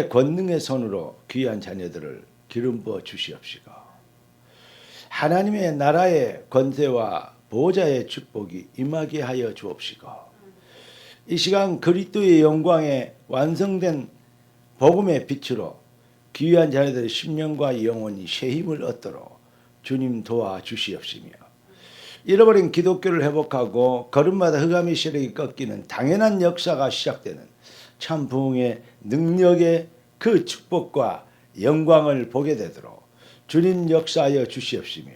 권능의 손으로 귀한 자녀들을 기름 부어 주시옵시고 하나님의 나라의 권세와 보좌의 축복이 임하게 하여 주옵시고 이 시간 그리스도의 영광에 완성된 복음의 빛으로 귀한 자녀들의 심령과 영혼이 새 힘을 얻도록 주님 도와주시옵시며 잃어버린 기독교를 회복하고 걸음마다 흑암의 세력이 꺾이는 당연한 역사가 시작되는 참 부흥의 능력의 그 축복과 영광을 보게 되도록 주님 역사하여 주시옵시며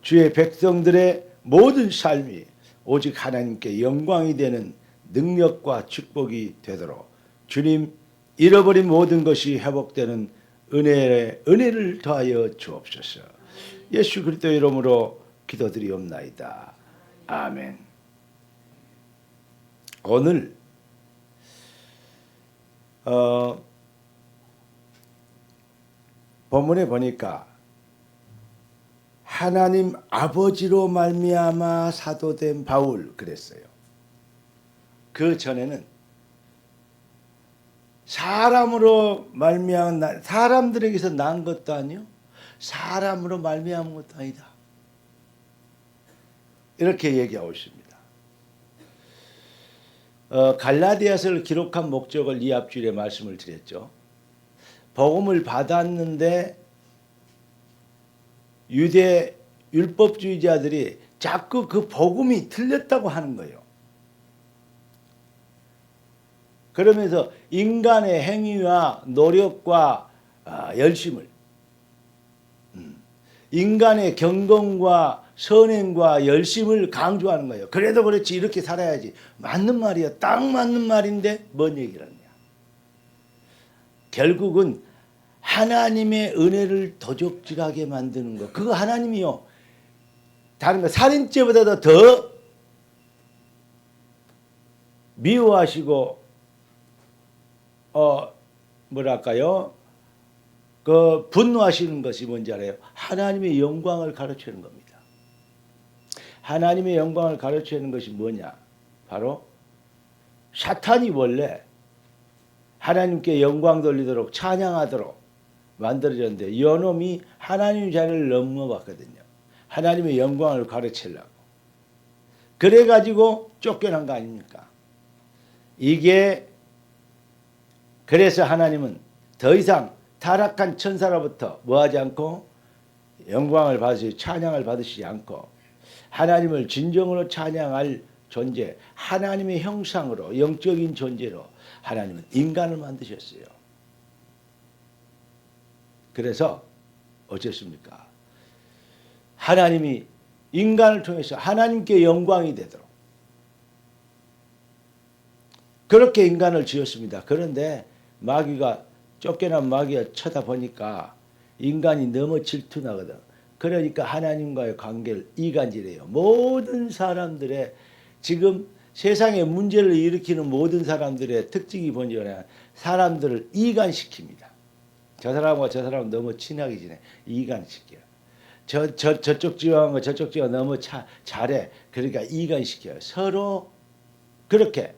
주의 백성들의 모든 삶이 오직 하나님께 영광이 되는 능력과 축복이 되도록 주님 잃어버린 모든 것이 회복되는 은혜를 더하여 주옵소서. 예수 그리스도의 이름으로 기도드리옵나이다. 아멘. 오늘 본문에 보니까 하나님 아버지로 말미암아 사도된 바울 그랬어요. 그 전에는 사람으로 말미암아 사람들에게서 난 것도 아니요 사람으로 말미암은 것도 아니다. 이렇게 얘기하고 있습니다. 갈라디아서를 기록한 목적을 이 앞줄에 말씀을 드렸죠. 복음을 받았는데 유대 율법주의자들이 자꾸 그 복음이 틀렸다고 하는 거예요. 그러면서 인간의 행위와 노력과 열심을 인간의 경건과 선행과 열심을 강조하는 거예요. 그래도 그렇지 이렇게 살아야지. 맞는 말이야. 딱 맞는 말인데 뭔 얘기를 하냐. 결국은 하나님의 은혜를 도적질하게 만드는 거. 그거 하나님이요. 다른 거 살인죄보다도 더 미워하시고 뭐랄까요? 그 분노하시는 것이 뭔지 알아요? 하나님의 영광을 가르치는 겁니다. 하나님의 영광을 가르치는 것이 뭐냐? 바로 사탄이 원래 하나님께 영광 돌리도록 찬양하도록 만들어졌는데 이놈이 하나님 자리를 넘어봤거든요. 하나님의 영광을 가르치려고. 그래가지고 쫓겨난 거 아닙니까? 이게 그래서 하나님은 더 이상 타락한 천사로부터 뭐하지 않고 영광을 받으시고 찬양을 받으시지 않고 하나님을 진정으로 찬양할 존재, 하나님의 형상으로 영적인 존재로 하나님은 인간을 만드셨어요. 그래서 어쨌습니까? 하나님이 인간을 통해서 하나님께 영광이 되도록 그렇게 인간을 지었습니다. 그런데 마귀가 쫓겨난 마귀가 쳐다보니까 인간이 너무 질투나거든. 그러니까 하나님과의 관계를 이간질해요. 모든 사람들의 지금 세상에 문제를 일으키는 모든 사람들의 특징이 뭔지 알아요? 사람들을 이간시킵니다. 저 사람과 저 사람 너무 친하게 지내. 이간시켜요. 저쪽 지방과 저쪽 지방 너무 잘해. 그러니까 이간시켜요. 서로 그렇게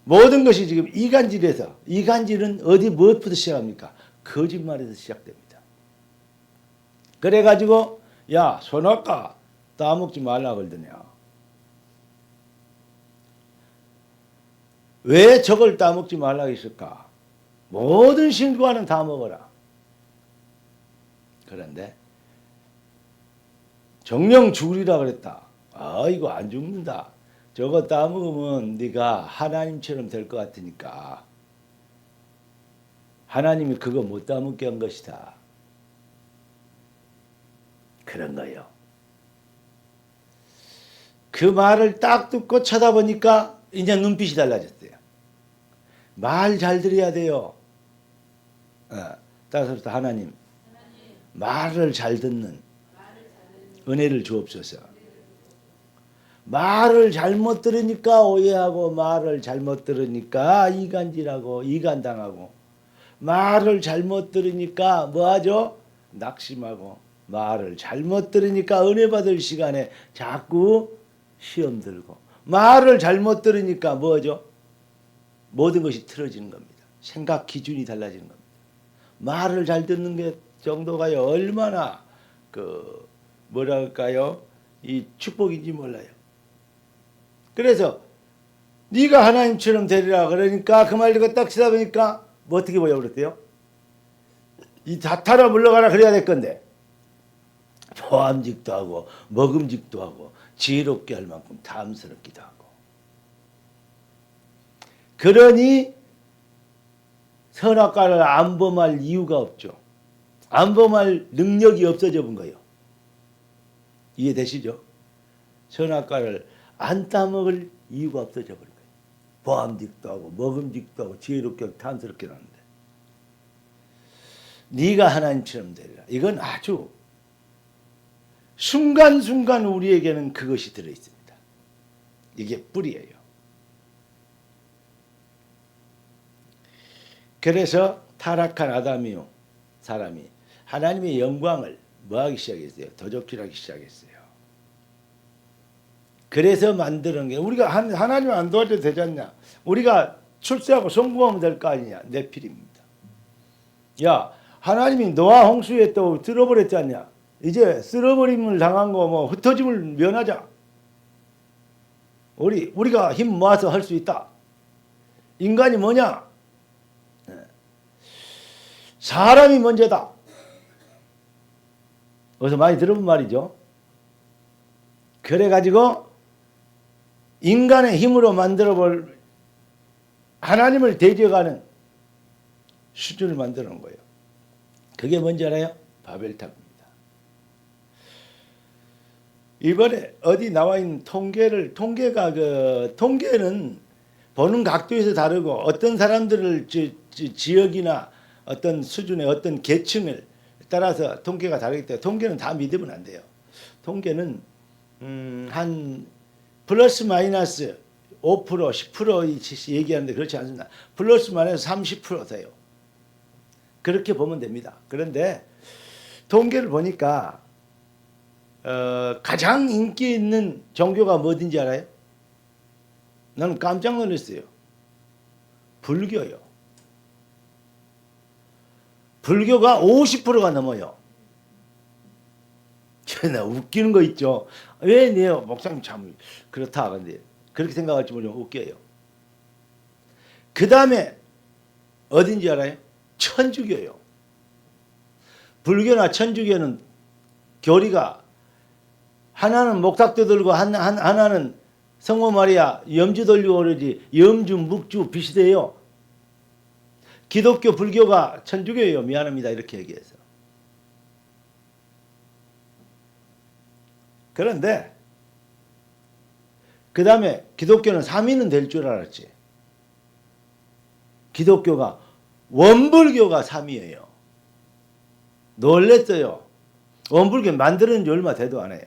모든 것이 지금 이간질에서 이간질은 어디 무엇부터 시작합니까? 거짓말에서 시작됩니다. 그래가지고 야 선악과 따먹지 말라 그러더냐. 왜 저걸 따먹지 말라 했을까? 모든 신과는 다 먹어라. 그런데 정령 죽으리라 그랬다. 아 이거 안 죽는다. 저거 따먹으면 네가 하나님처럼 될 것 같으니까 하나님이 그거 못 따먹게 한 것이다. 그런 거예요. 그 말을 딱 듣고 쳐다보니까 이제 눈빛이 달라졌어요. 말 잘 들어야 돼요. 따라서 하나님 말을 잘 듣는 은혜를 주옵소서. 말을 잘못 들으니까 오해하고 말을 잘못 들으니까 이간질하고 이간당하고 말을 잘못 들으니까 뭐하죠? 낙심하고 말을 잘못 들으니까 은혜 받을 시간에 자꾸 시험 들고 말을 잘못 들으니까 뭐죠? 모든 것이 틀어지는 겁니다. 생각 기준이 달라지는 겁니다. 말을 잘 듣는 게 정도가요 얼마나 그 뭐랄까요 이 축복인지 몰라요. 그래서 네가 하나님처럼 되리라 그러니까 그 말 듣고 딱 치다 보니까 뭐 어떻게 보여 그랬대요? 이 다타라 물러가라 그래야 될 건데 보암직도 하고 먹음직도 하고 지혜롭게 할 만큼 탐스럽기도 하고 그러니 선악과를 안 범할 이유가 없죠. 안 범할 능력이 없어져 본 거예요. 이해되시죠? 선악과를 안 따먹을 이유가 없어져 버린 거예요. 보암직도 하고 먹음직도 하고 지혜롭게 탐스럽게 하는데 네가 하나님처럼 되리라. 이건 아주 순간순간 우리에게는 그것이 들어있습니다. 이게 뿌리예요. 그래서 타락한 아담이요 사람이 하나님의 영광을 뭐하기 시작했어요? 더럽히기 시작했어요. 그래서 만드는 게 우리가 하나님 안 도와줘도 되지 않냐? 우리가 출세하고 성공하면 될 거 아니냐? 내 필입니다. 야 하나님이 노아 홍수에 또 쓸어버렸지 않냐? 이제 쓸어버림을 당한 거 뭐 흩어짐을 면하자. 우리가 힘 모아서 할 수 있다. 인간이 뭐냐? 사람이 먼저다. 어디서 많이 들어본 말이죠. 그래가지고 인간의 힘으로 만들어볼 하나님을 대적하는 수준을 만들어 놓은 거예요. 그게 뭔지 알아요? 바벨탑입니다. 이번에 어디 나와 있는 통계는 보는 각도에서 다르고 어떤 사람들을 지역이나 어떤 수준의 어떤 계층을 따라서 통계가 다르기 때문에 통계는 다 믿으면 안 돼요. 통계는 한 플러스 마이너스 5% 10% 얘기하는데 그렇지 않습니다. 플러스 마이너스 30% 돼요. 그렇게 보면 됩니다. 그런데 통계를 보니까 가장 인기 있는 종교가 뭐든지 알아요? 나는 깜짝 놀랐어요. 불교요. 불교가 50%가 넘어요. 나 웃기는 거 있죠. 왜 내 목사님 참 그렇다. 근데 그렇게 생각할지 모르면 웃겨요. 그 다음에 어딘지 알아요? 천주교요. 불교나 천주교는 교리가 하나는 목탁도 들고 하나는 성모 마리아 염주 돌리고 그러지 염주 묵주 비슷해요. 기독교 불교가 천주교예요. 미안합니다. 이렇게 얘기해서. 그런데 그 다음에 기독교는 3위는 될 줄 알았지. 기독교가 원불교가 3위예요. 놀랬어요. 원불교 만드는 지 얼마 되도 안 해요.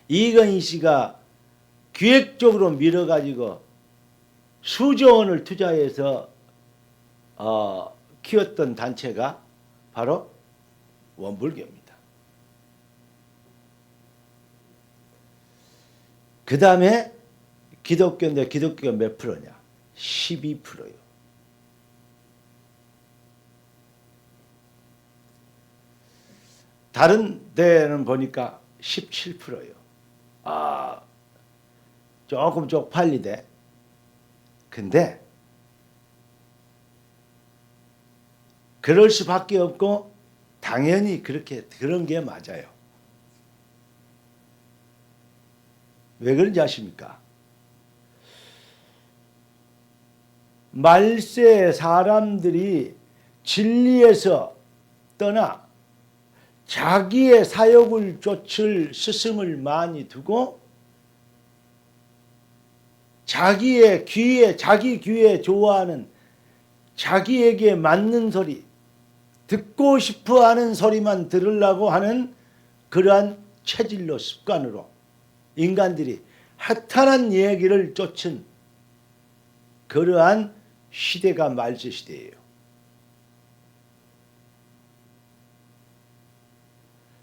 이건희 씨가 기획적으로 밀어가지고 수조 원을 투자해서 키웠던 단체가 바로 원불교입니다. 그 다음에 기독교인데 기독교가 몇 프로냐? 12%요. 다른 데는 보니까 17%요. 조금 쪽팔리대. 근데 그럴 수밖에 없고 당연히 그런 게 맞아요. 왜 그런지 아십니까? 말세 사람들이 진리에서 떠나 자기의 사욕을 쫓을 스승을 많이 두고 자기 귀에 좋아하는 자기에게 맞는 소리, 듣고 싶어 하는 소리만 들으려고 하는 그러한 체질로 습관으로 인간들이 허탄한 얘기를 쫓은 그러한 시대가 말세 시대예요.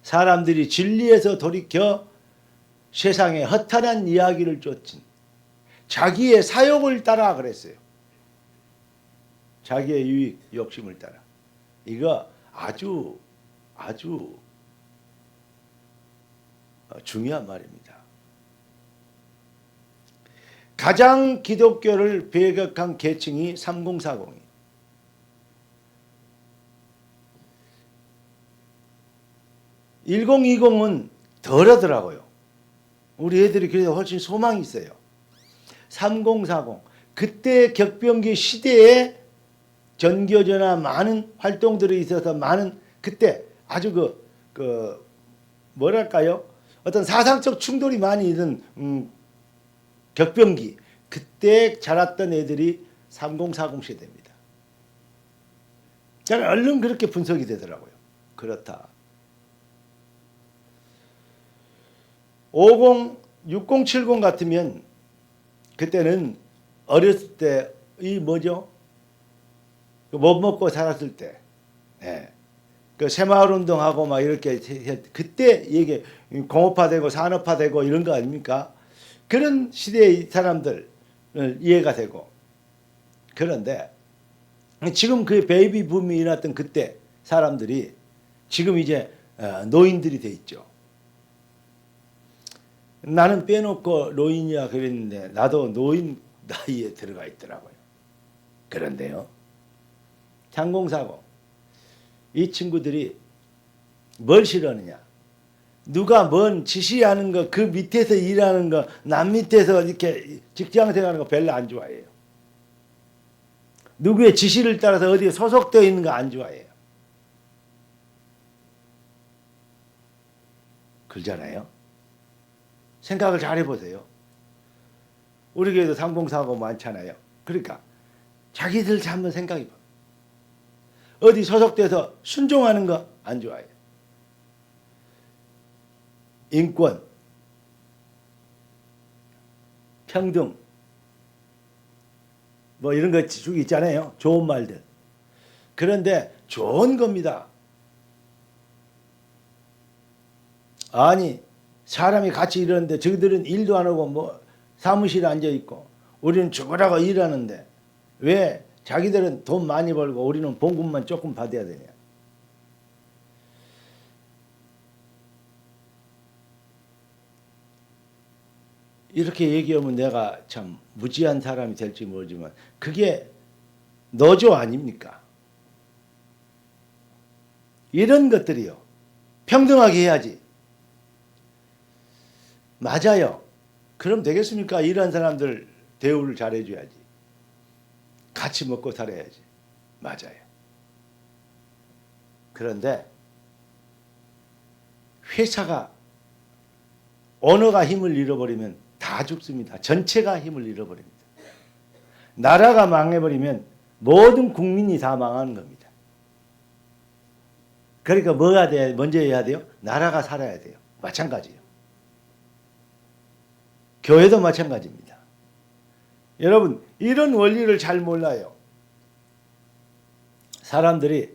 사람들이 진리에서 돌이켜 세상에 허탄한 이야기를 쫓은 자기의 사욕을 따라 그랬어요. 자기의 유익 욕심을 따라. 이거 아주 중요한 말입니다. 가장 기독교를 배격한 계층이 3040이에요. (1020은) 덜하더라고요. 우리 애들이 그래도 훨씬 소망이 있어요. 3040 그때 격변기 시대에 전교조나 많은 활동들이 있어서 많은 그때 아주 뭐랄까요? 어떤 사상적 충돌이 많이 있는 격변기 그때 자랐던 애들이 3040 세대입니다. 저는 얼른 그렇게 분석이 되더라고요. 그렇다. 50, 60, 70 같으면 그때는 어렸을 때 이 뭐죠? 못 먹고 살았을 때, 예. 그 새마을 운동하고 막 이렇게 그때 이게 공업화되고 산업화되고 이런 거 아닙니까? 그런 시대의 사람들 이해가 되고. 그런데 지금 그 베이비 붐이 일어났던 그때 사람들이 지금 이제 노인들이 돼 있죠. 나는 빼놓고 노인이야 그랬는데 나도 노인 나이에 들어가 있더라고요. 그런데요. 3040 이 친구들이 뭘 싫어하느냐. 누가 뭔 지시하는 거 그 밑에서 일하는 거 남 밑에서 이렇게 직장 생활하는 거 별로 안 좋아해요. 누구의 지시를 따라서 어디에 소속되어 있는 거 안 좋아해요. 그러잖아요. 생각을 잘 해보세요. 우리 교회도 3040 많잖아요. 그러니까 자기들 한번 생각해봐. 어디 소속돼서 순종하는 거 안 좋아해요. 인권, 평등, 뭐 이런 거 쭉 있잖아요. 좋은 말들. 그런데 좋은 겁니다. 아니 사람이 같이 일하는데 저들은 일도 안 하고 뭐 사무실에 앉아 있고 우리는 죽으라고 일하는데 왜 자기들은 돈 많이 벌고 우리는 봉급만 조금 받아야 되냐. 이렇게 얘기하면 내가 참 무지한 사람이 될지 모르지만 그게 노조 아닙니까? 이런 것들이요. 평등하게 해야지. 맞아요. 그럼 되겠습니까? 일하는 사람들 대우를 잘해줘야지. 같이 먹고 살아야지. 맞아요. 그런데 회사가 언어가 힘을 잃어버리면 다 죽습니다. 전체가 힘을 잃어버립니다. 나라가 망해버리면 모든 국민이 다 망하는 겁니다. 그러니까 뭐가 돼야 먼저 해야 돼요? 나라가 살아야 돼요. 마찬가지예요. 교회도 마찬가지입니다. 여러분 이런 원리를 잘 몰라요. 사람들이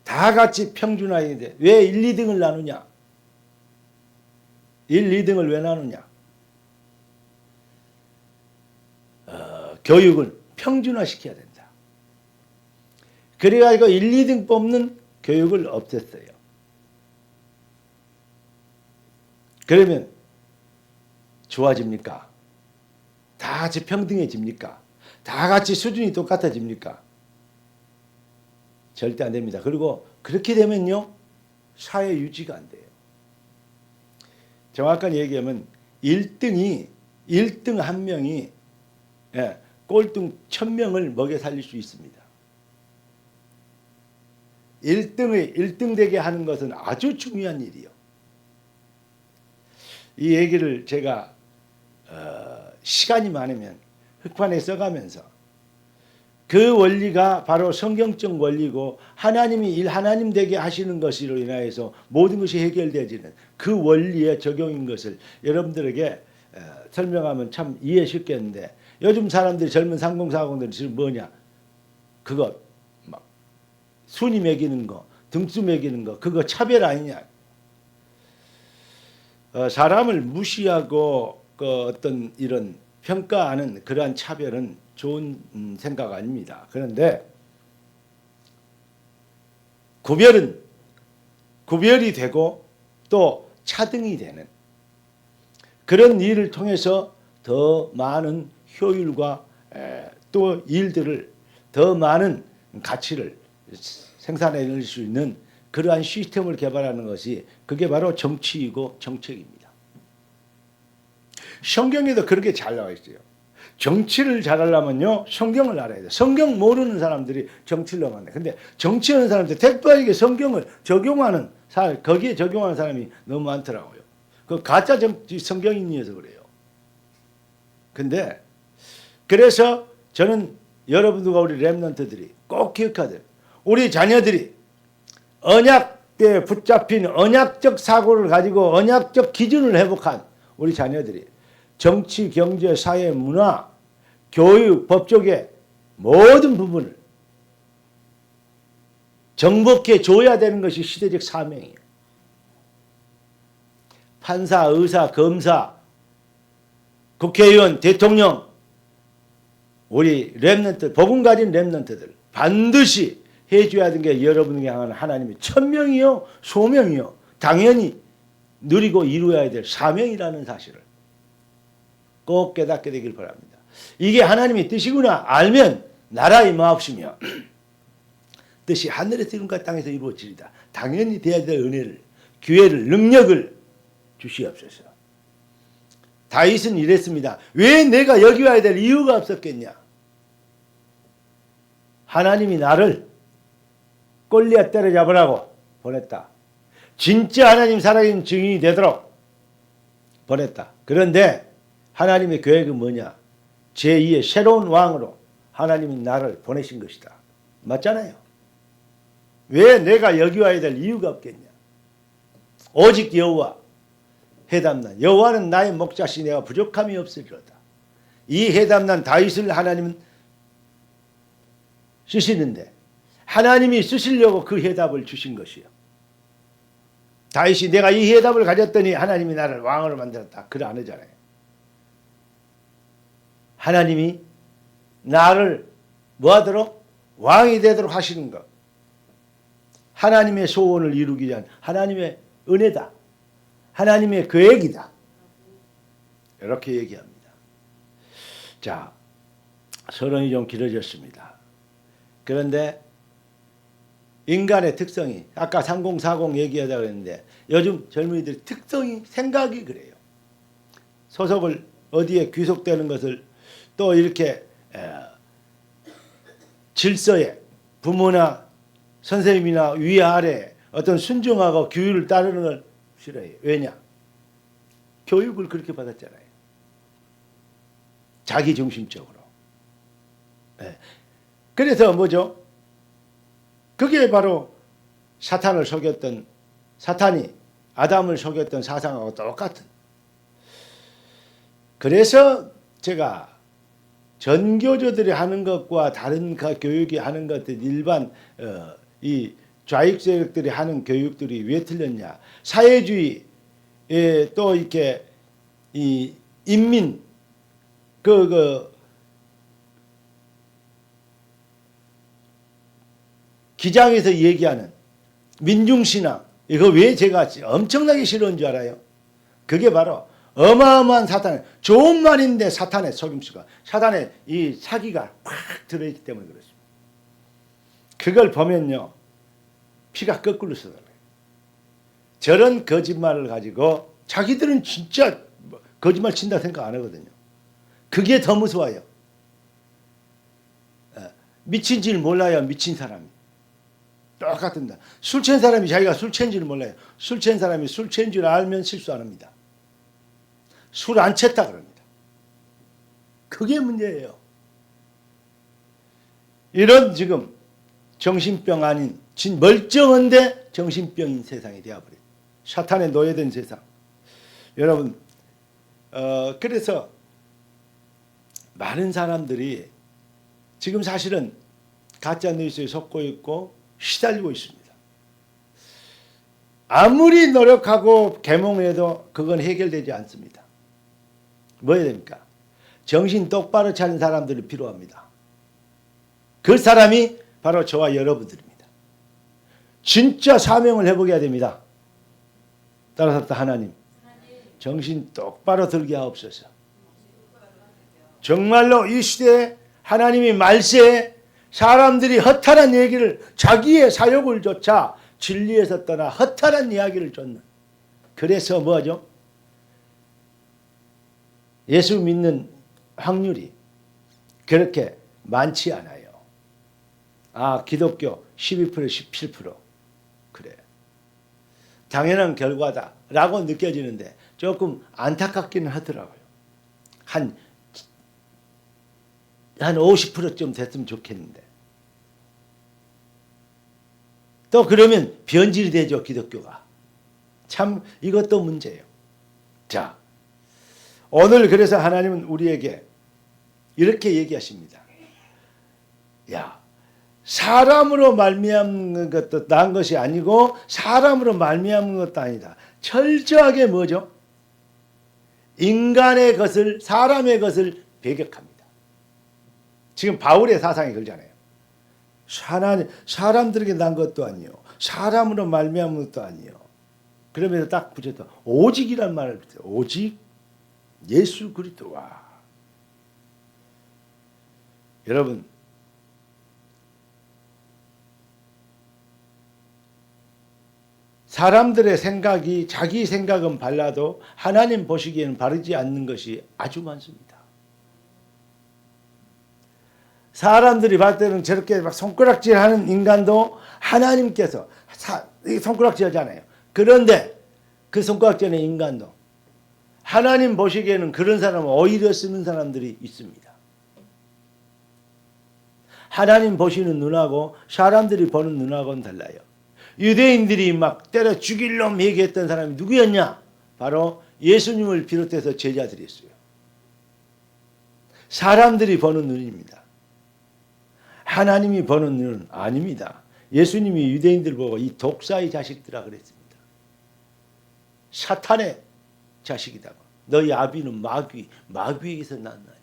다 같이 평준화해야 돼. 왜 1, 2등을 나누냐? 1, 2등을 왜 나누냐? 교육을 평준화시켜야 된다. 그래가지고 1, 2등 뽑는 교육을 없앴어요. 그러면 좋아집니까? 다 같이 평등해집니까? 다 같이 수준이 똑같아집니까? 절대 안 됩니다. 그리고 그렇게 되면요. 사회 유지가 안 돼요. 정확하게 얘기하면 1등 한 명이 꼴등 1000명을 먹여 살릴 수 있습니다. 1등 되게 하는 것은 아주 중요한 일이요. 이 얘기를 제가 시간이 많으면 흑판에 써가면서 그 원리가 바로 성경적 원리고 하나님이 하나님 되게 하시는 것으로 인하여서 모든 것이 해결되어지는 그 원리의 적용인 것을 여러분들에게 설명하면 참 이해 쉽겠는데 요즘 사람들이 젊은 3040들이 지금 뭐냐? 그거 막 순위 매기는 거, 등수 매기는 거 그거 차별 아니냐? 사람을 무시하고 그 어떤 이런 평가하는 그러한 차별은 좋은 생각 아닙니다. 그런데 구별이 되고 또 차등이 되는 그런 일을 통해서 더 많은 효율과 또 일들을 더 많은 가치를 생산해낼 수 있는 그러한 시스템을 개발하는 것이 그게 바로 정치이고 정책입니다. 성경에도 그렇게 잘 나와 있어요. 정치를 잘하려면요 성경을 알아야 돼요. 성경 모르는 사람들이 정치를 너무 많아요. 근데 정치하는 사람들 택도에게 성경을 적용하는 사람, 거기에 적용하는 사람이 너무 많더라고요. 그 가짜 성경인이어서 그래요. 근데 그래서 저는 여러분들과 우리 렘넌트들이 꼭 기억해야 돼요. 우리 자녀들이 언약에 붙잡힌 언약적 사고를 가지고 언약적 기준을 회복한 우리 자녀들이 정치, 경제, 사회, 문화, 교육, 법조계 모든 부분을 정복해 줘야 되는 것이 시대적 사명이에요. 판사, 의사, 검사, 국회의원, 대통령, 우리 렘넌트, 복음 가진 렘넌트들 반드시 해줘야 되는 게 여러분에게 향한 하나님의 천명이요 소명이요 당연히 누리고 이루어야 될 사명이라는 사실을 꼭 깨닫게 되길 바랍니다. 이게 하나님의 뜻이구나 알면 나라의 마옵시며 뜻이 하늘에서 이룬과 땅에서 이루어지리다. 당연히 돼야 될 은혜를 기회를 능력을 주시옵소서. 다윗은 이랬습니다. 왜 내가 여기 와야 될 이유가 없었겠냐. 하나님이 나를 골리앗 때려잡으라고 보냈다. 진짜 하나님 살아계신 증인이 되도록 보냈다. 그런데 하나님의 계획은 뭐냐. 제2의 새로운 왕으로 하나님이 나를 보내신 것이다. 맞잖아요. 왜 내가 여기 와야 될 이유가 없겠냐. 오직 여호와 해담난 여호와는 나의 목자시 내가 부족함이 없으리로다. 이 해담난 다윗을 하나님은 쓰시는데 하나님이 쓰시려고 그 해답을 주신 것이요. 다윗이 내가 이 해답을 가졌더니 하나님이 나를 왕으로 만들었다. 그래 안 하잖아요. 하나님이 나를 뭐하도록 왕이 되도록 하시는 것. 하나님의 소원을 이루기 위한 하나님의 은혜다. 하나님의 계획이다. 이렇게 얘기합니다. 자, 서론이 좀 길어졌습니다. 그런데 인간의 특성이 아까 3040 얘기하자고 했는데 요즘 젊은이들 특성이 생각이 그래요. 소속을 어디에 귀속되는 것을 또 이렇게 질서에 부모나 선생님이나 위아래 어떤 순종하고 규율을 따르는 걸 싫어해요. 왜냐? 교육을 그렇게 받았잖아요. 자기중심적으로. 그래서 뭐죠? 그게 바로 사탄을 속였던 사탄이 아담을 속였던 사상하고 똑같은. 그래서 제가 전교조들이 하는 것과 다른 교육이 하는 것들 일반 이 좌익 세력들이 하는 교육들이 왜 틀렸냐? 사회주의 또 이렇게 이 인민 기장에서 얘기하는 민중신앙 이거 왜 제가 엄청나게 싫어한 줄 알아요? 그게 바로 어마어마한 사탄 좋은 말인데 사탄의 속임수가 사탄의 이 사기가 팍 들어있기 때문에 그렇습니다. 그걸 보면요 피가 거꾸로 쏟아져요. 저런 거짓말을 가지고 자기들은 진짜 거짓말 친다 생각 안 하거든요. 그게 더 무서워요. 미친 줄 몰라요. 미친 사람이. 똑같습니다. 술 취한 사람이 자기가 술 취한 줄 몰라요. 술 취한 사람이 술 취한 줄 알면 실수 안 합니다. 술 안 취했다 그럽니다. 그게 문제예요. 이런 지금 정신병 아닌 멀쩡한데 정신병인 세상이 되어버려요. 사탄에 노예된 세상. 여러분 그래서 많은 사람들이 지금 사실은 가짜 뉴스에 속고 있고 시달리고 있습니다. 아무리 노력하고 계몽해도 그건 해결되지 않습니다. 뭐 해야 됩니까? 정신 똑바로 차린 사람들이 필요합니다. 그 사람이 바로 저와 여러분들입니다. 진짜 사명을 회복해야 됩니다. 따라서 하나님 정신 똑바로 들게 하옵소서. 정말로 이 시대에 하나님이 말세에 사람들이 허탄한 얘기를 자기의 사욕을 쫓아 진리에서 떠나 허탄한 이야기를 쫓는, 그래서 뭐죠? 예수 믿는 확률이 그렇게 많지 않아요. 아, 기독교 12%, 17%. 그래. 당연한 결과다라고 느껴지는데 조금 안타깝기는 하더라고요. 한 50%쯤 됐으면 좋겠는데. 또 그러면 변질이 되죠, 기독교가. 참 이것도 문제예요. 자, 오늘 그래서 하나님은 우리에게 이렇게 얘기하십니다. 야, 사람으로 말미암는 것도 난 것이 아니고 사람으로 말미암는 것도 아니다. 철저하게 뭐죠? 인간의 것을, 사람의 것을 배격합니다. 지금 바울의 사상이 그러잖아요. 사람들에게 난 것도 아니요, 사람으로 말미암는 것도 아니요. 그러면서 딱 붙였다. 오직이란 말을 붙여요. 오직 예수 그리스도와. 여러분, 사람들의 생각이 자기 생각은 발라도 하나님 보시기에는 바르지 않는 것이 아주 많습니다. 사람들이 봤을 때는 저렇게 막 손가락질하는 인간도 하나님께서 손가락질하잖아요. 그런데 그 손가락질하는 인간도 하나님 보시기에는 그런 사람은 오히려 쓰는 사람들이 있습니다. 하나님 보시는 눈하고 사람들이 보는 눈하고는 달라요. 유대인들이 막 때려 죽일 놈 얘기했던 사람이 누구였냐? 바로 예수님을 비롯해서 제자들이었어요. 사람들이 보는 눈입니다. 하나님이 보는 눈은 아닙니다. 예수님이 유대인들 보고 이 독사의 자식들아 그랬습니다. 사탄의 자식이다고. 너희 아비는 마귀에게서 났나니.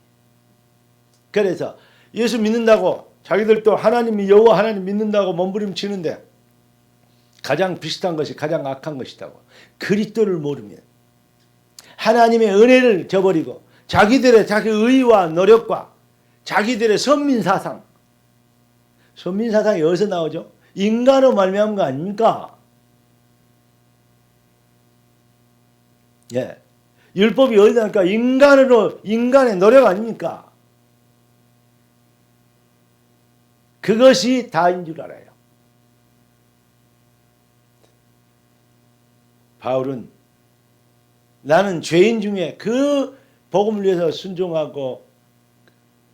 그래서 예수 믿는다고 자기들도 하나님이 여호와 하나님 믿는다고 몸부림치는데 가장 비슷한 것이 가장 악한 것이다고. 그리스도를 모르면 하나님의 은혜를 저버리고 자기들의 자기 의와 노력과 자기들의 선민사상이 어디서 나오죠? 인간으로 말미암은 거 아닙니까? 예, 율법이 어디서 나니까 인간의 노력 아닙니까? 그것이 다인 줄 알아요. 바울은 나는 죄인 중에 그 복음을 위해서 순종하고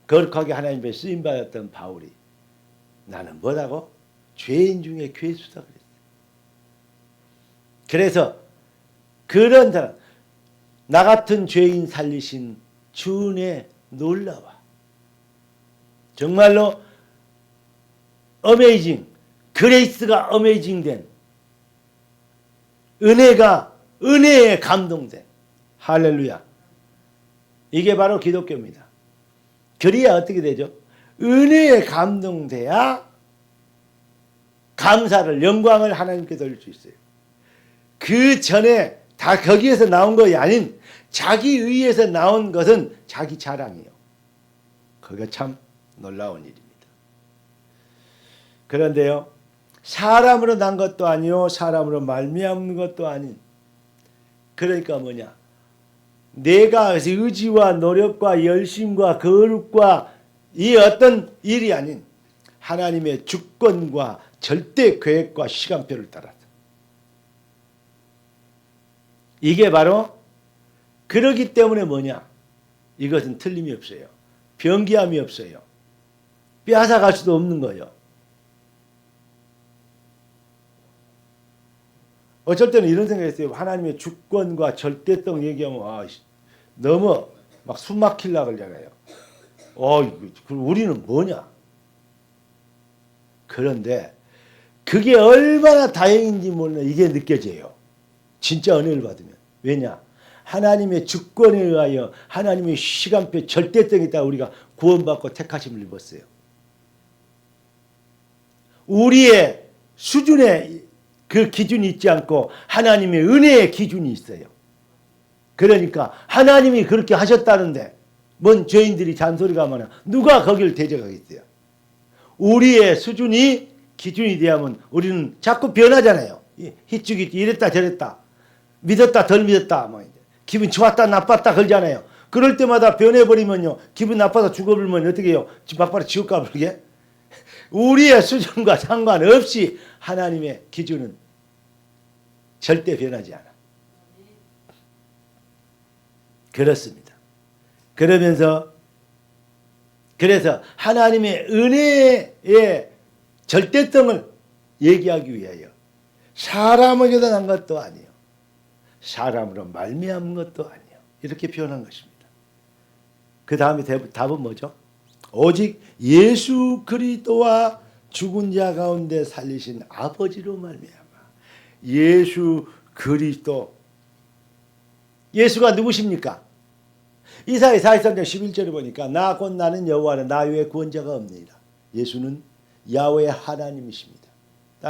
거룩하게 하나님 앞에 쓰임받았던 바울이 나는 뭐라고? 죄인 중에 괴수다 그랬어요. 그래서 그런 사람, 나 같은 죄인 살리신 주 은혜 놀라워. 정말로 어메이징, 그레이스가 어메이징 된, 은혜에 감동된, 할렐루야. 이게 바로 기독교입니다. 그래야 어떻게 되죠? 은혜에 감동돼야 감사를, 영광을 하나님께 돌릴 수 있어요. 그 전에 다 거기에서 나온 것이 아닌 자기 의에서 나온 것은 자기 자랑이에요. 그게 참 놀라운 일입니다. 그런데요, 사람으로 난 것도 아니요 사람으로 말미암는 것도 아닌, 그러니까 뭐냐, 내가 의지와 노력과 열심과 거룩과 이 어떤 일이 아닌 하나님의 주권과 절대 계획과 시간표를 따라서, 이게 바로 그러기 때문에 뭐냐, 이것은 틀림이 없어요. 변기함이 없어요. 빼앗아갈 수도 없는 거예요. 어쩔 때는 이런 생각이 있어요. 하나님의 주권과 절대성 얘기하면 너무 막 숨 막히려고 그러잖아요. 우리는 뭐냐? 그런데 그게 얼마나 다행인지 몰라 이게 느껴져요. 진짜 은혜를 받으면. 왜냐? 하나님의 주권에 의하여 하나님의 시간표 절대성에 따라 우리가 구원받고 택하심을 입었어요. 우리의 수준의 그 기준이 있지 않고 하나님의 은혜의 기준이 있어요. 그러니까 하나님이 그렇게 하셨다는데 뭔 죄인들이 잔소리가 많아. 누가 거기를 대적하겠어요? 우리의 수준이 기준이 되면 우리는 자꾸 변하잖아요. 희죽이 이랬다 저랬다. 믿었다 덜 믿었다. 뭐 기분 좋았다 나빴다 그러잖아요. 그럴 때마다 변해버리면요. 기분 나빠서 죽어버리면 어떻게 해요? 집 앞바로 지옥 가버리게? 우리의 수준과 상관없이 하나님의 기준은 절대 변하지 않아. 그렇습니다. 그래서 하나님의 은혜의 절대성을 얘기하기 위하여 사람에게서 난 것도 아니요. 사람으로 말미암은 것도 아니요. 이렇게 표현한 것입니다. 그 다음에 답은 뭐죠? 오직 예수 그리스도와 죽은 자 가운데 살리신 아버지로 말미암아. 예수 그리스도. 예수가 누구십니까? 이사야 43장 11절에 보니까 나 곧 나는 여호와는 나 외에 구원자가 없느니라. 예수는 야훼 하나님이십니다.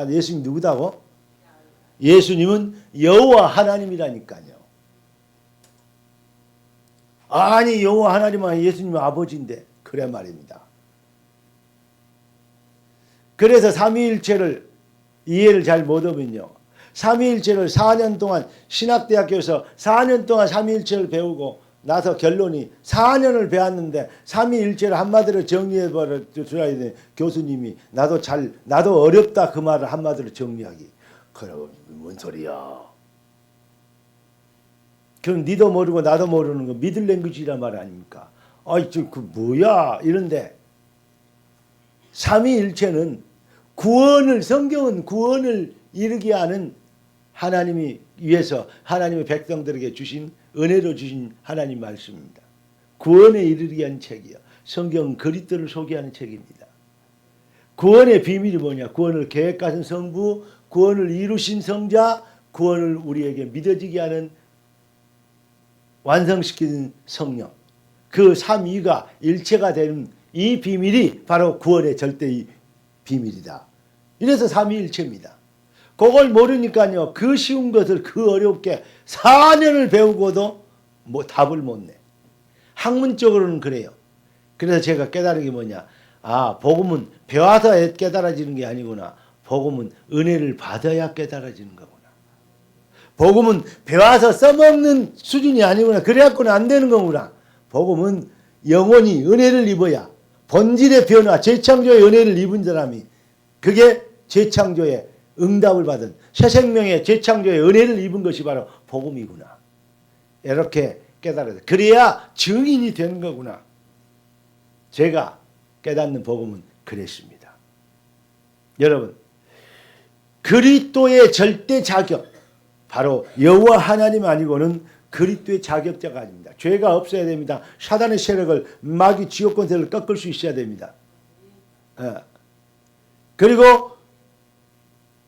예수님 누구다고? 예수님은 여호와 하나님이라니까요. 아니 여호와 하나님은 예수님은 아버지인데 그래 말입니다. 그래서 삼위일체를 이해를 잘 못하면요. 삼위일체를 4년 동안 신학대학교에서 4년 동안 삼위일체를 배우고 나서 결론이 4년을 배웠는데 삼위일체를 한마디로 정리해 줘야 돼. 교수님이 나도 어렵다 그 말을 한마디로 정리하기. 그럼 뭔 소리야? 그럼 니도 모르고 나도 모르는 거 미들 랭귀지란 말 아닙니까? 아이 그 뭐야 이런데 삼위일체는 성경은 구원을 이루게 하는 하나님이 위해서 하나님의 백성들에게 주신 은혜로 주신 하나님 말씀입니다. 구원에 이르게 위한 책이요. 성경은 그리스도를 소개하는 책입니다. 구원의 비밀이 뭐냐? 구원을 계획하신 성부, 구원을 이루신 성자, 구원을 우리에게 믿어지게 하는 완성시키는 성령. 그 삼위가 일체가 되는 이 비밀이 바로 구원의 절대의 비밀이다. 이래서 삼위일체입니다. 그걸 모르니까요. 그 쉬운 것을 그 어렵게 4년을 배우고도 답을 못 내. 학문적으로는 그래요. 그래서 제가 깨달은 게 뭐냐. 복음은 배워서 깨달아지는 게 아니구나. 복음은 은혜를 받아야 깨달아지는 거구나. 복음은 배워서 써먹는 수준이 아니구나. 그래갖고는 안 되는 거구나. 복음은 영원히 은혜를 입어야 본질의 변화, 재창조의 은혜를 입은 사람이 그게 재창조의 응답을 받은 새 생명의 재창조의 은혜를 입은 것이 바로 복음이구나. 이렇게 깨달아야 돼. 그래야 증인이 되는 거구나. 제가 깨닫는 복음은 그랬습니다. 여러분, 그리스도의 절대 자격, 바로 여호와 하나님 아니고는 그리스도의 자격자가 아닙니다. 죄가 없어야 됩니다. 사단의 세력을 마귀 지옥 권세를 꺾을 수 있어야 됩니다. 그리고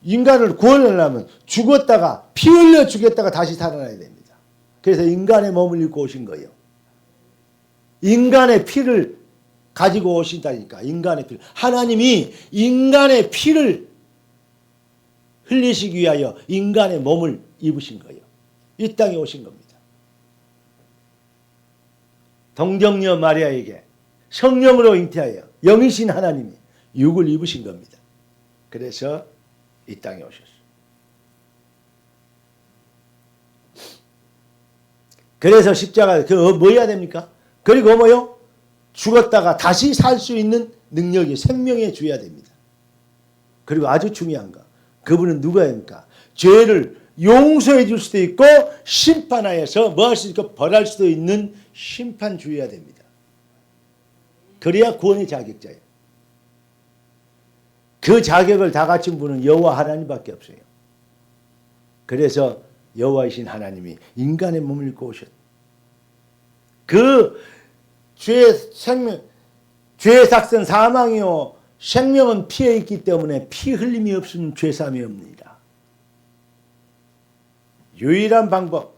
인간을 구원하려면 죽었다가 피 흘려 죽였다가 다시 살아나야 됩니다. 그래서 인간의 몸을 입고 오신 거예요. 인간의 피를 가지고 오신다니까. 인간의 피를. 하나님이 인간의 피를 흘리시기 위하여 인간의 몸을 입으신 거예요. 이 땅에 오신 겁니다. 동정녀 마리아에게 성령으로 잉태하여 영이신 하나님이 육을 입으신 겁니다. 그래서 이 땅에 오셨어요. 그래서 십자가 뭐 해야 됩니까? 그리고 뭐요? 죽었다가 다시 살 수 있는 능력이 생명의 주야 됩니다. 그리고 아주 중요한 거. 그분은 누구입니까? 죄를 용서해 줄 수도 있고 심판하여서 뭐 할 수 있고 벌할 수도 있는 심판주여야 됩니다. 그래야 구원의 자격자예요. 그 자격을 다 갖춘 분은 여호와 하나님밖에 없어요. 그래서 여호와이신 하나님이 인간의 몸을 입고 오셨. 그 죄의 삭선 사망이요 생명은 피에 있기 때문에 피 흘림이 없으면 죄삼이 없느니라. 유일한 방법,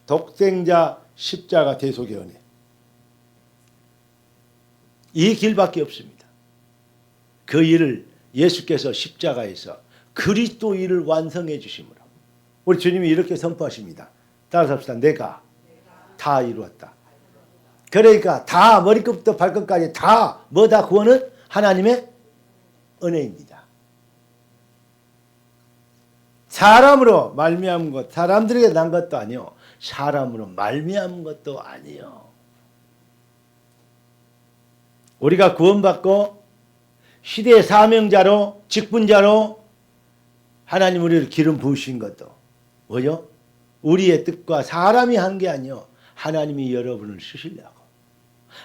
독생자 십자가 대속의 은혜. 이 길밖에 없습니다. 그 일을 예수께서 십자가에서 그리스도 일을 완성해 주심으로. 우리 주님이 이렇게 선포하십니다. 따라서 합시다. 내가 다 이루었다. 그러니까 다 머리끝부터 발끝까지 다 뭐다? 구원은 하나님의 은혜입니다. 사람으로 말미암은 것, 사람들에게 난 것도 아니요, 사람으로 말미암은 것도 아니요. 우리가 구원받고 시대의 사명자로, 직분자로 하나님 우리를 기름 부으신 것도 뭐요? 우리의 뜻과 사람이 한 게 아니요, 하나님이 여러분을 쓰시려고,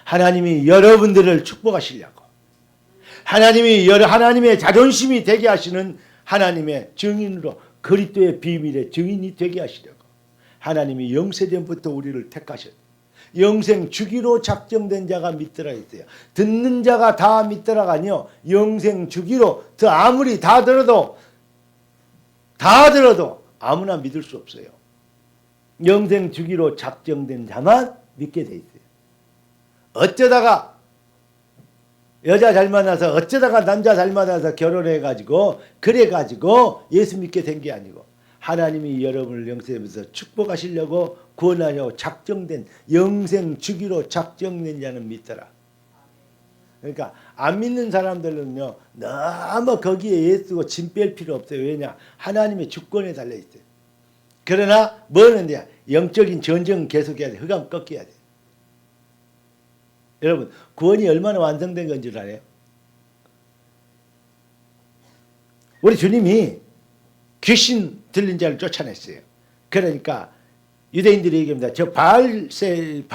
하나님이 여러분들을 축복하시려고, 하나님의 자존심이 되게 하시는 하나님의 증인으로, 그리스도의 비밀의 증인이 되게 하시려고 하나님이 영세전부터 우리를 택하셨어요. 영생 주기로 작정된 자가 믿더라 했어요. 듣는 자가 다 믿더라가 아니요, 영생 주기로. 더 아무리 다 들어도 아무나 믿을 수 없어요. 영생 주기로 작정된 자만 믿게 돼 있어요. 어쩌다가 여자 잘 만나서, 어쩌다가 남자 잘 만나서 결혼해가지고 그래가지고 예수 믿게 된 게 아니고, 하나님이 여러분을 영생에서 축복하시려고 구원하려고 작정된, 영생 주기로 작정된 자는 믿더라. 그러니까 안 믿는 사람들은요, 너무 거기에 예수고 짐 뺄 필요 없어요. 왜냐? 하나님의 주권에 달려있어요. 그러나 뭐는데, 영적인 전쟁은 계속해야 돼. 흑암 꺾여야 돼. 여러분, 구원이 얼마나 완성된 건 줄 알아요? 우리 주님이 귀신 들린 자를 쫓아냈어요. 그러니까 유대인들이 얘기합니다. 저 바알이라는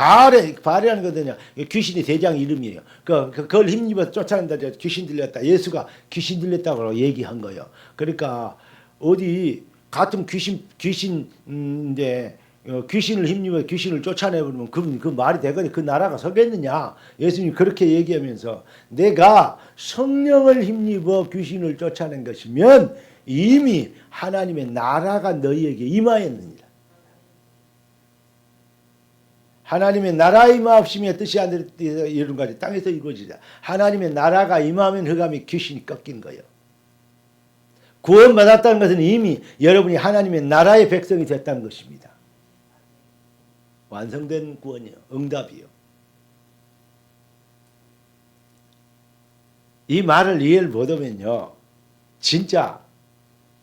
거거든요. 귀신이 대장 이름이에요. 그걸 힘입어서 쫓아낸다. 귀신 들렸다. 예수가 귀신 들렸다고 얘기한 거예요. 그러니까 어디 같은 귀신인데 귀신을 힘입어 귀신을 쫓아내버리면 그 말이 되거든요. 그 나라가 서겠느냐. 예수님이 그렇게 얘기하면서 내가 성령을 힘입어 귀신을 쫓아낸 것이면 이미 하나님의 나라가 너희에게 임하였느니라. 하나님의 나라 임하옵심의 뜻이 하늘에서 이룬 것이 땅에서 이루어지자. 하나님의 나라가 임하면 흑암이 귀신이 꺾인 거예요. 구원받았다는 것은 이미 여러분이 하나님의 나라의 백성이 됐다는 것입니다. 완성된 구원이요. 응답이요. 이 말을 이해를 못하면요, 진짜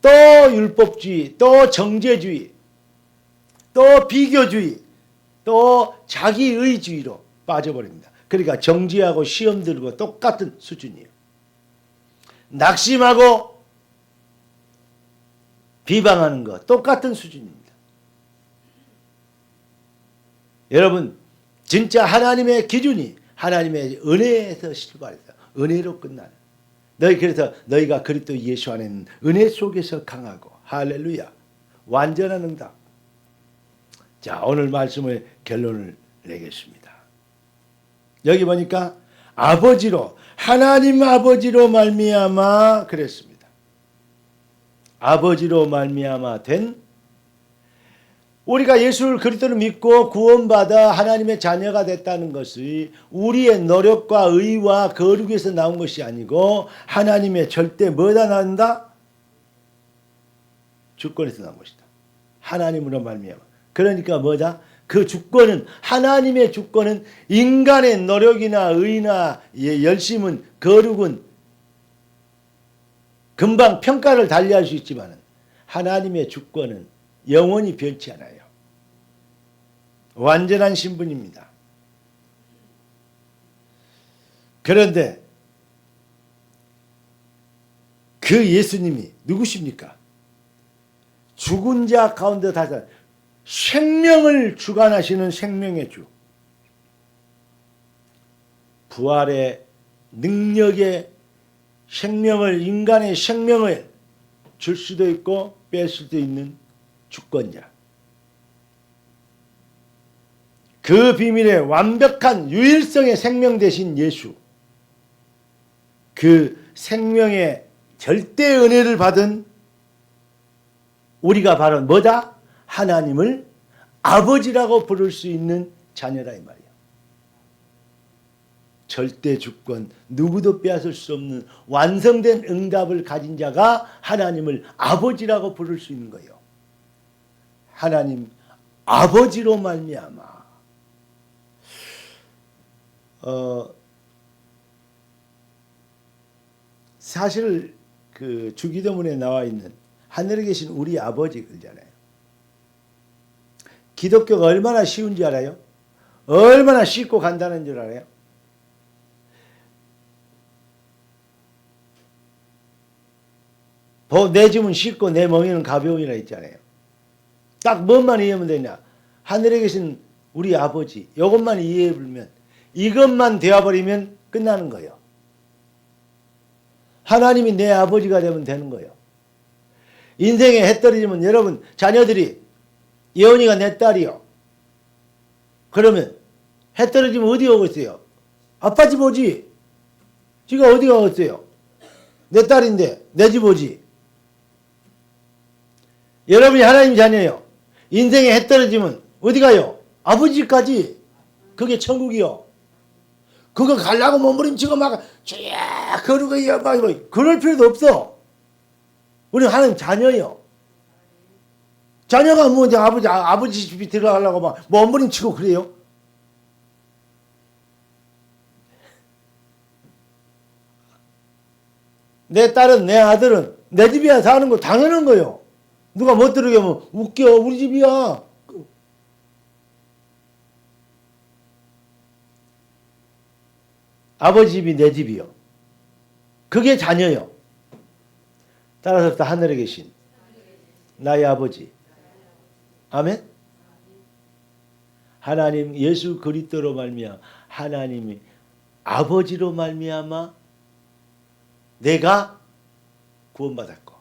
또 율법주의, 또 정죄주의, 또 비교주의, 또 자기의주의로 빠져버립니다. 그러니까 정죄하고 시험 들고 똑같은 수준이에요. 낙심하고 비방하는 거 똑같은 수준입니다. 여러분, 진짜 하나님의 기준이 하나님의 은혜에서 출발해서 은혜로 끝나는, 그래서 너희가 그리스도 예수 안에는 은혜 속에서 강하고, 할렐루야, 완전한 응답. 자, 오늘 말씀의 결론을 내겠습니다. 여기 보니까 아버지로, 하나님 아버지로 말미암아 그랬습니다. 아버지로 말미암아 된, 우리가 예수를 그리스도를 믿고 구원받아 하나님의 자녀가 됐다는 것이 우리의 노력과 의와 거룩에서 나온 것이 아니고 하나님의 절대 뭐다 나온다? 주권에서 나온 것이다. 하나님으로 말미암아. 그러니까 뭐다? 그 주권은, 하나님의 주권은 인간의 노력이나 의나 열심은, 거룩은 금방 평가를 달리할 수 있지만 하나님의 주권은 영원히 변치 않아요. 완전한 신분입니다. 그런데 그 예수님이 누구십니까? 죽은 자 가운데 다시 생명을 주관하시는 생명의 주, 부활의 능력의 생명을, 인간의 생명을 줄 수도 있고 뺄 수도 있는 주권자, 그 비밀의 완벽한 유일성의 생명 되신 예수, 그 생명의 절대 은혜를 받은 우리가 바로 뭐다? 하나님을 아버지라고 부를 수 있는 자녀라 이 말이야. 절대 주권, 누구도 빼앗을 수 없는 완성된 응답을 가진 자가 하나님을 아버지라고 부를 수 있는 거예요. 하나님 아버지로 말미암아. 사실 그 주기도문에 나와 있는 하늘에 계신 우리 아버지 그러잖아요. 기독교가 얼마나 쉬운지 알아요? 얼마나 쉽고 간단한 줄 알아요? 내 짐은 쉽고 내 멍에는 가벼우니라 했잖아요. 딱 뭔만 이해하면 되냐? 하늘에 계신 우리 아버지 이것만 이해해보면 이것만 되어버리면 끝나는 거예요. 하나님이 내 아버지가 되면 되는 거예요. 인생에 해 떨어지면 여러분 자녀들이 예원이가 내 딸이요. 그러면 해 떨어지면 어디 오겠어요? 아빠 집 오지. 지가 어디 가겠어요? 내 딸인데 내 집 오지. 여러분이 하나님 자녀예요. 인생에 해 떨어지면 어디 가요? 아버지 집까지. 그게 천국이요. 그거 가려고 몸부림치고 막 쫙 거르고 막 그럴 필요도 없어. 우리는 하나님 자녀예요. 자녀가 뭐 이제 아버지 집이 들어가려고 막 몸부림치고 그래요? 내 딸은 내 아들은 내 집이야 사는 거 당연한 거예요. 누가 못 들으게 하면 웃겨. 우리 집이야. 아버지 집이 내 집이요. 그게 자녀요. 따라서 하늘에 계신 나의 아버지. 아멘. 하나님 예수 그리스도로 말미암아 하나님이 아버지로 말미암아 내가 구원받았고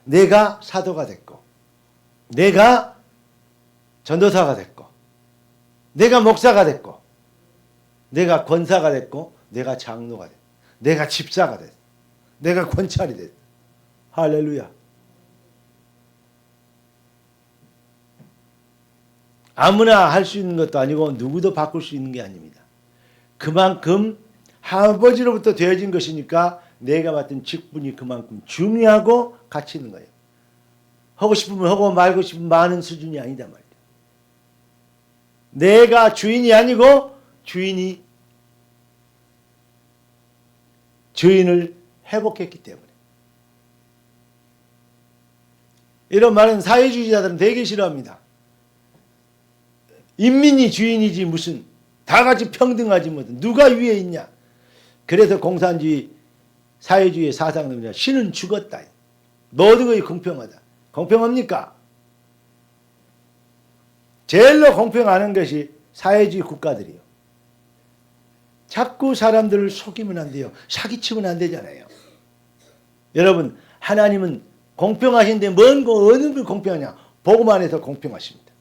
내가 사도가 됐고 내가 전도사가 됐고 내가 목사가 됐고 내가 권사가 됐고 내가 장로가 됐고 내가 집사가 됐고 내가 권찰이 됐고 할렐루야. 아무나 할 수 있는 것도 아니고 누구도 바꿀 수 있는 게 아닙니다. 그만큼 아버지로부터 되어진 것이니까 내가 맡은 직분이 그만큼 중요하고 가치 있는 거예요. 하고 싶으면 하고 말고 싶으면 많은 수준이 아니다 말이에요. 내가 주인이 아니고 주인이 주인을 회복했기 때문에. 이런 말은 사회주의자들은 되게 싫어합니다. 인민이 주인이지 무슨 다 같이 평등하지 무슨 누가 위에 있냐. 그래서 공산주의 사회주의 사상은 신은 죽었다. 모든 것이 공평하다. 공평합니까? 제일로 공평하는 것이 사회주의 국가들이요. 자꾸 사람들을 속이면 안 돼요. 사기치면 안 되잖아요. 여러분 하나님은 공평하신데 뭔 거 어느 걸 공평하냐. 복음 안에서 공평하십니다.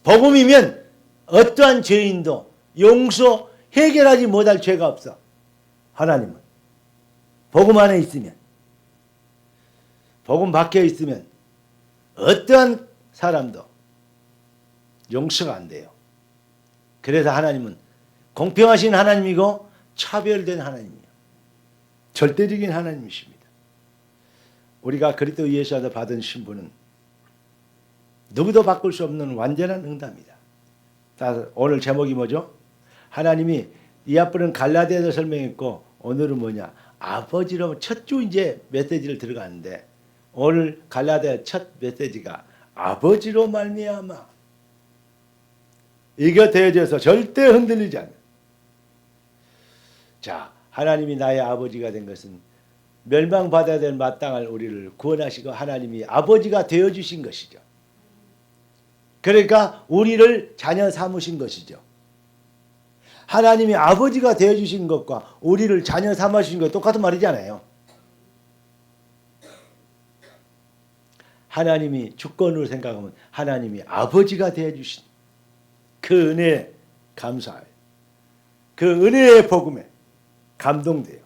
복음이면 어떠한 죄인도 용서 해결하지 못할 죄가 없어. 하나님은 복음 안에 있으면 복음 밖에 있으면 어떠한 사람도 용서가 안 돼요. 그래서 하나님은 공평하신 하나님이고 차별된 하나님이에요. 절대적인 하나님이십니다. 우리가 그리스도 예수 안에서 받은 신분은 누구도 바꿀 수 없는 완전한 응답입니다. 오늘 제목이 뭐죠? 하나님이 이 앞으로는 갈라디아서 설명했고 오늘은 뭐냐? 아버지로 첫 주 이제 메시지를 들어가는데 오늘 갈라디아 첫 메시지가 아버지로 말미암아 이거 되어져서 절대 흔들리지 않아요. 자, 하나님이 나의 아버지가 된 것은 멸망받아야 될 마땅할 우리를 구원하시고 하나님이 아버지가 되어주신 것이죠. 그러니까 우리를 자녀 삼으신 것이죠. 하나님이 아버지가 되어주신 것과 우리를 자녀 삼으신 것 똑같은 말이잖아요. 하나님이 주권으로 생각하면 하나님이 아버지가 되어주신 그 은혜에 감사해요. 그 은혜의 복음에 감동돼요.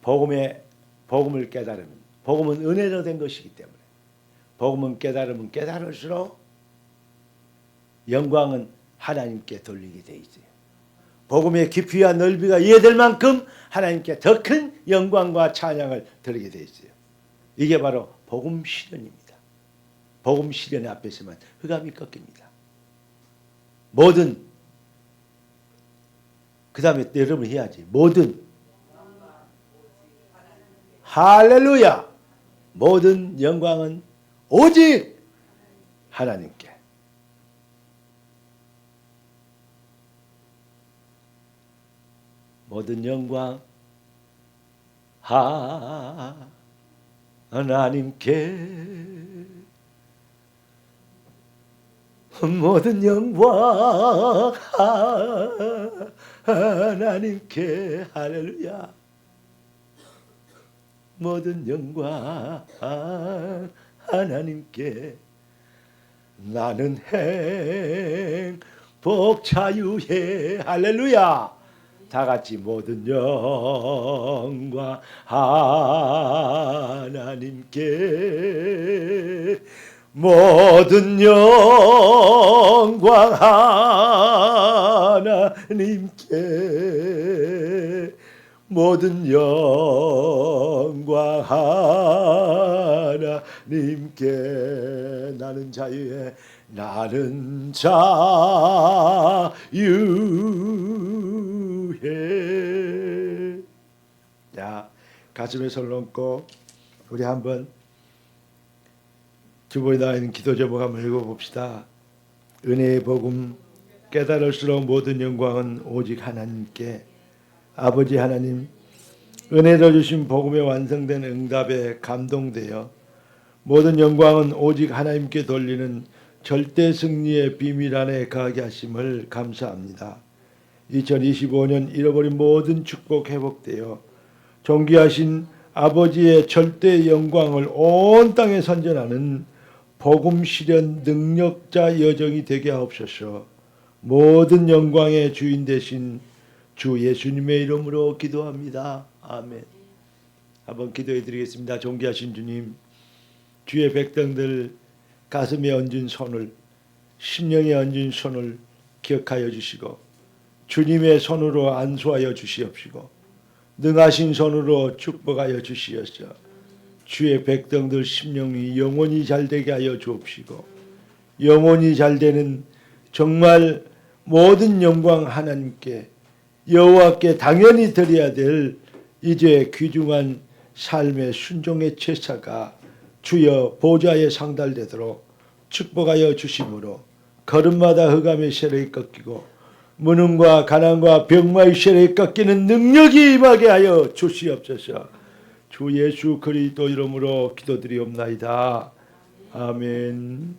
복음을 깨달으면 복음은 은혜로 된 것이기 때문에 복음은 깨달으면 깨달을수록 영광은 하나님께 돌리게 돼 있어요. 복음의 깊이와 넓이가 이해될 만큼 하나님께 더 큰 영광과 찬양을 드리게 되어 있어요. 이게 바로 복음 실현입니다. 복음 실현 앞에서만 흑암이 꺾입니다. 뭐든 그 다음에 여러분 해야지. 뭐든 할렐루야. 모든 영광은 오직 하나님께. 모든 영광 하나님께. 모든 영광 하나님께. 할렐루야. 모든 영광 하나님께. 나는 행복 자유해. 할렐루야. 다 같이 모든 영광 하나님께. 모든 영광 하나님께. 모든 영광 하나님께. 나는 자유해. 나는 자유해. 자, 가슴에 손을 얹고 우리 한번 주보에 나와 있는 기도 제목 한번 읽어봅시다. 은혜의 복음. 깨달을수록 모든 영광은 오직 하나님께. 아버지 하나님, 은혜를 주신 복음에 완성된 응답에 감동되어 모든 영광은 오직 하나님께 돌리는 절대 승리의 비밀 안에 거하게 하심을 감사합니다. 2025년 잃어버린 모든 축복 회복되어 존귀하신 아버지의 절대 영광을 온 땅에 선전하는 복음 실현 능력자 여정이 되게 하옵소서. 모든 영광의 주인 되신 주 예수님의 이름으로 기도합니다. 아멘. 한번 기도해 드리겠습니다. 존귀하신 주님, 주의 백성들 가슴에 얹은 손을, 심령에 얹은 손을 기억하여 주시고 주님의 손으로 안수하여 주시옵시고 능하신 손으로 축복하여 주시옵소서. 주의 백성들 심령이 영원히 잘되게 하여 주옵시고 영원히 잘되는 정말 모든 영광 하나님께 여호와께 당연히 드려야 될 이제 귀중한 삶의 순종의 제사가 주여 보좌에 상달되도록 축복하여 주심으로 걸음마다 흑암의 세력이 꺾이고 무능과 가난과 병마의 세력이 꺾이는 능력이 임하게 하여 주시옵소서. 주 예수 그리스도 이름으로 기도드리옵나이다. 아멘.